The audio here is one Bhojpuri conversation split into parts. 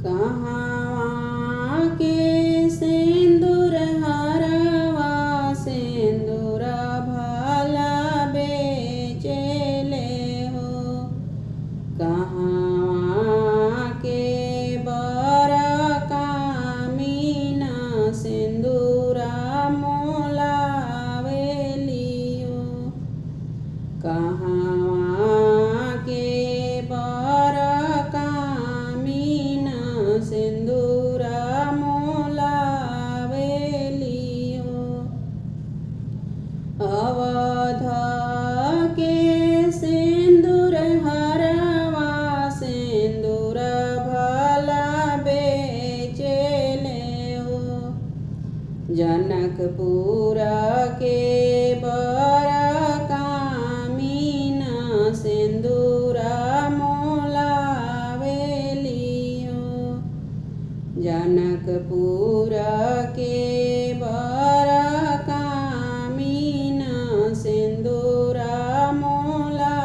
कहाँ के सिंदूर हरवा सिंदूर भला बेचले हो। कहाँ के बर कामीना सिंदूरा मोलावेलियो। कहाँ के बर कामीना सिंदूरा मोलावेलियो। अवध के सिंदूर हरवा सिंदूर भला बेचले हो। जनकपुर के बर कामीना सिंदूरा मोलावेलियो। जनकपुर के बर कामीना सिंदूरा मोलावेलियो।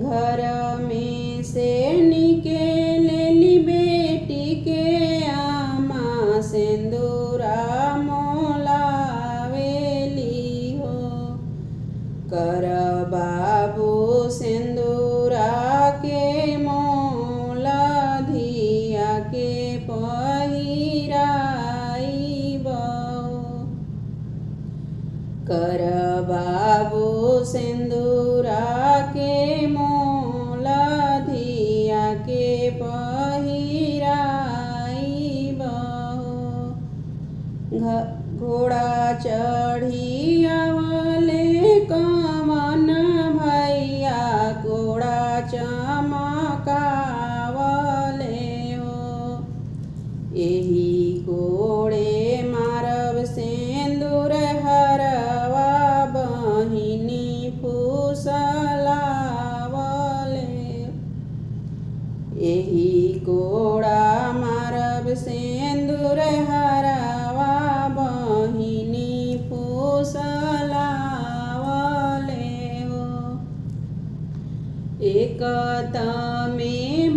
घर में से निकलेली बेटी के आमा सिंदूरा मोलावेलियो। कर बाबू सिंदूरा के मोल धिया के पहिराइबो। कर बाबू सिंदूरा के मोल धिया के पहिराइबो। घोड़ा चढ़ी आवले कमन भैया घोड़ा चमकावले हो। एही घोड़े मारब सिंदूर हरवा बहिनी फुसलावले। एही घोड़ा मारब सिंदूर हरवा बहिनी फुसलावले हो। एक में